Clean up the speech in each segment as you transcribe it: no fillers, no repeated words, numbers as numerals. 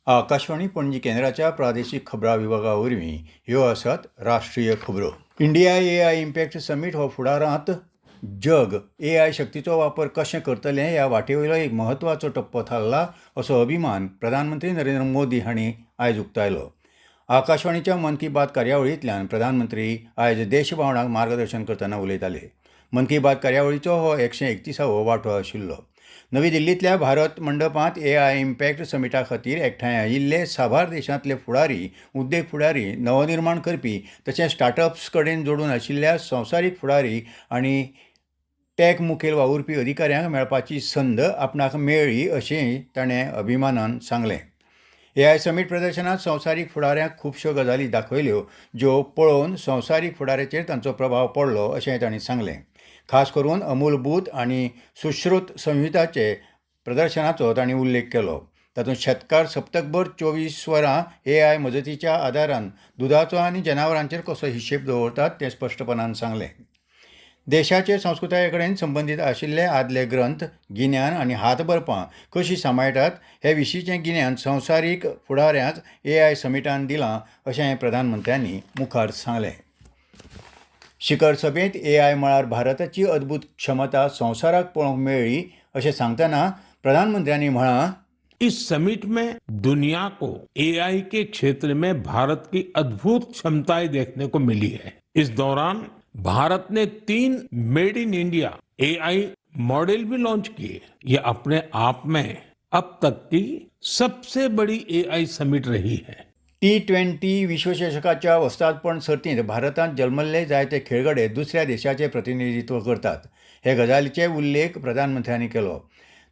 आकाशवाणी पणजी केंद्राच्या प्रादेशीक खबरां विभागा वरवीं ह्यो आसात राष्ट्रीय खबरो. इंडिया AI इम्पॅक्ट समीट हो फुडारांत जग AI शक्तीचो वापर कशें करतलें ह्या वाटेवयलो एक म्हत्वाचो टप्पो थारला असो अभिमान प्रधानमंत्री नरेंद्र मोदी हांणी आयज उक्तायलो. आकाशवाणीच्या मन की बात कार्यावळींतल्यान प्रधानमंत्री आयज देशभोंवडाक मार्गदर्शन करतना उलयताले. मन की बात कार्यावळीचो हो 131वो वांटो आशिल्लो. नवी दिल्लींतल्या भारत मंडपांत AI इम्पॅक्ट समिटा खातीर एकठांय आयिल्ले साबार देशांतले फुडारी, उद्देग फुडारी, नवनिर्माण करपी तशेंच स्टार्टअप्स कडेन जोडून आशिल्ल्या संवसारीक फुडारी आनी टॅक मुखेल वावुरपी अधिकाऱ्यांक मेळपाची संद आपणाक मेळ्ळी अशेंय ताणें अभिमानान सांगलें. AI समीट प्रदर्शनांत संवसारीक फुडाऱ्यांक खुबश्यो गजाली दाखयल्यो ज्यो पळोवन संवसारीक फुडाऱ्याचेर तांचो प्रभाव पडलो अशेंय तांणी सांगलें. खास करून अमूलभूत आनी सुश्रुत संहिताचे प्रदर्शनाचो तांणी उल्लेख केलो. तातूंत शेतकार सप्तकभर 24 वरां AI मजतीच्या आदारान दुदाचो आनी जनावरांचेर कसो हिशेब दवरतात तें स्पश्टपणान सांगलें. देशाचे संस्कृताये कडेन संबंदीत आशिल्ले आदले ग्रंथ, गिन्यान आनी हातबरपां कशीं सांबाळटात हे विशींचें गिन्यान संवसारीक फुडाऱ्यांक AI समिटान दिलां अशेंय प्रधानमंत्र्यांनी मुखार सांगलें. शिखर सभेंत AI मळार भारताची अद्भुत क्षमता संवसाराक पळोवंक मेळ्ळी अशें सांगतना प्रधानमंत्र्यांनी म्हळां, इस समिट में दुनिया को AI के क्षेत्र में भारत की अद्भुत क्षमताएं देखने को मिली है. इस दौरान भारत ने 3 made in India AI model भी लॉन्च किए. ये अपने आप में अब तक की सबसे बड़ी AI समिट रही है. T20 विश्वचषकाच्या वस्तादपण सर्तींत भारतांत जल्मल्ले जायते खेळगडे दुसऱ्या देशाचें प्रतिनिधित्व करतात. हे गजालीचे उल्लेख प्रधानमंत्र्यांनी केलो.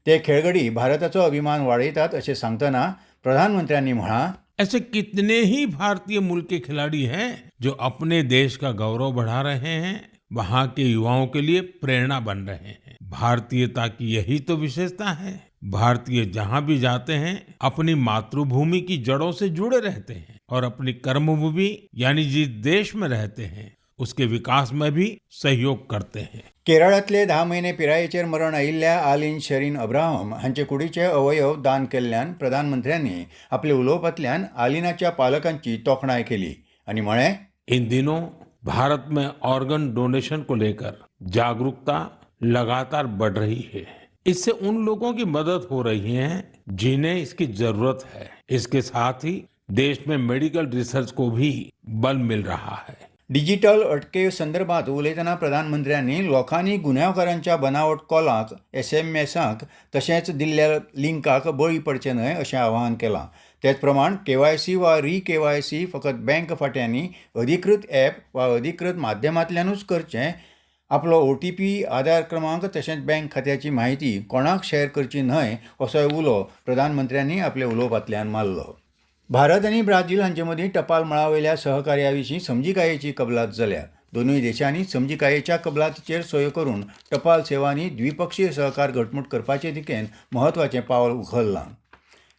ते खेळगडी भारताचो अभिमान वाडयतात अशें सांगतना प्रधानमंत्र्यांनी म्हळां, ऐसे कितने ही भारतीय मूल के खिलाड़ी हैं जो अपने देश का गौरव बढ़ा रहे हैं, वहाँ के युवाओं के लिए प्रेरणा बन रहे हैं. भारतीयता की यही तो विशेषता है. भारतीय जहाँ भी जाते हैं अपनी मातृभूमि की जड़ों से जुड़े रहते हैं और अपनी कर्मभूमि यानी जिस देश में रहते हैं उसके विकास में भी सहयोग करते हैं. केरळांतले 10 म्हयने पिरायेचेर मरण आयिल्ल्या आलीन शरीन अब्राहम हांचे कुडीचे अवयव दान केल्ल्यान प्रधानमंत्र्यांनी आपल्या उलोवपांतल्यान आलिनाच्या पालकांची तोखणाय केली आनी म्हळें, इन दिनों भारत में ऑर्गन डोनेशन को लेकर जागरूकता लगातार बढ़ रही है. इससे उन लोगों की मदद हो रही है जिन्हें इसकी जरूरत है. इसके साथ ही देश में मेडिकल रिसर्च को भी बल मिल रहा है. डिजिटल अटके संदर्भात उलयतना प्रधानमंत्र्यांनी लोकांनी गुन्यांवकारांच्या बनावट कॉलांक, SMSांक तशेंच दिल्ल्या लिंकाक बळी पडचे न्हय अशें आवाहन केलां. तेच प्रमाण KYC वा KYC फकत बँक फाट्यांनी अधिकृत ॲप वा अधिकृत माध्यमांतल्यानूच करचें. आपलो OTP, आधार क्रमांक तशेंच बँक खात्याची म्हायती कोणाक शॅर करची न्हय असोय उलो प्रधानमंत्र्यांनी आपल्या उलोवपांतल्यान मारलो. भारत आनी ब्राझील हांचे मदीं टपाल मळावयल्या सहकार्या विशीं समजिकायेची कबलात जाल्या. दोनूय देशांनी समजिकायेच्या कबलातीचेर सयो करून टपाल सेवांनी द्विपक्षीय सहकार घटमूट करपाचे दिकेन म्हत्वाचें पावल उखल्लां.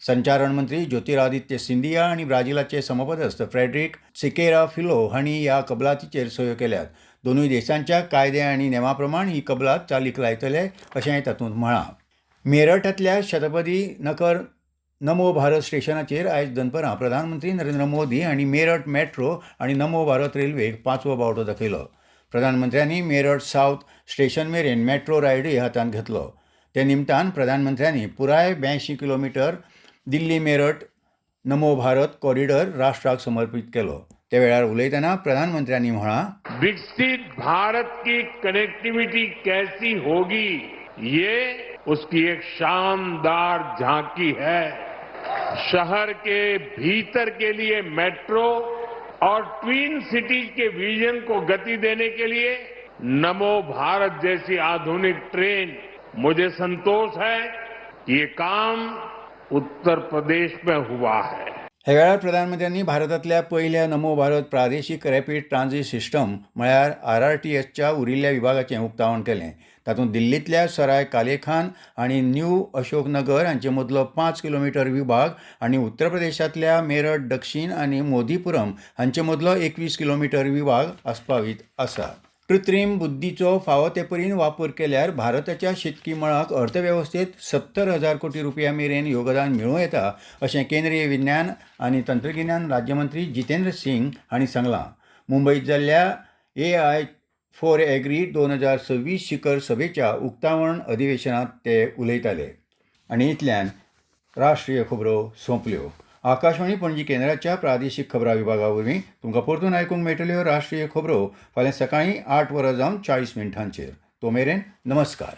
संचारण मंत्री ज्योतिरादित्य सिंधिया आनी ब्राझीलाचे समपदस्थ फ्रेडरिक सिकेरा फिलो हांणी ह्या कबलातीचेर सयो केल्यात. दोनूय देशांच्या कायदे आनी नेमा प्रमाण ही कबलात चालीक लायतले अशेंय तातूंत म्हळां. मेरठांतल्या शतपदी नगर नमो भारत स्टेशनाचेर आयज दनपारां प्रधानमंत्री नरेंद्र मोदी हांणी मेरठ मेट्रो आनी नमो भारत रेल्वेक 5वो बावटो दाखयलो. प्रधानमंत्र्यांनी मेरठ सावथ स्टेशन मेरेन मेट्रो रायडूय हातांत घेतलो. ते निमतान प्रधानमंत्र्यांनी पुराय 82 किलोमीटर दिल्ली मेरठ नमो भारत कॉरिडॉर राष्ट्राक समर्पित केलो. त्या वेळार उलयतना प्रधानमंत्र्यांनी म्हळां, विकसित भारत की कनेक्टिविटी कैसी होगी ये उसकी एक शानदार झांकी है. शहर के भीतर के लिए मेट्रो और ट्विन सिटीज के विजन को गति देने के लिए नमो भारत जैसी आधुनिक ट्रेन. मुझे संतोष है कि ये काम उत्तर प्रदेश में हुआ है. ह्या वेळार प्रधानमंत्र्यांनी भारतांतल्या पहिल्या नमो भारत प्रादेशीक रॅपीड ट्रान्झिट सिस्टम म्हळ्यार RRTSच्या उरिल्ल्या विभागाचें उक्तावण केलें. तातूंत दिल्लींतल्या सराय कालेखान आनी न्यू अशोकनगर हांचे मदलो 5 किलोमीटर विभाग आनी उत्तर प्रदेशांतल्या मेरठ दक्षिण आनी मोदीपुरम हांचे मदलो 21 किलोमीटर विभाग आस्पावीत आसा. कृत्रीम बुद्धीचो फावो ते परीन वापर केल्यार भारताच्या शेतकी मळाक अर्थवेवस्थेत 70,000 कोटी रुपया मेरेन योगदान मेळूं येता अशें केंद्रीय विज्ञान आनी तंत्रगिन्यान राज्यमंत्री जितेंद्र सिंग हांणी सांगलां. मुंबईत जाल्ल्या AI फॉर एग्री 2026 शिखर सभेच्या उक्तावण अधिवेशनात ते उलयताले. आनी इतल्यान राष्ट्रीय खबरो सोंपल्यो. आकाशवाणी पणजी केंद्राच्या प्रादेशीक खबरां विभागा वरवीं तुमकां परतून आयकूंक मेळटल्यो राष्ट्रीय खबरो फाल्यां सकाळीं 8:40 तो मेरेन नमस्कार.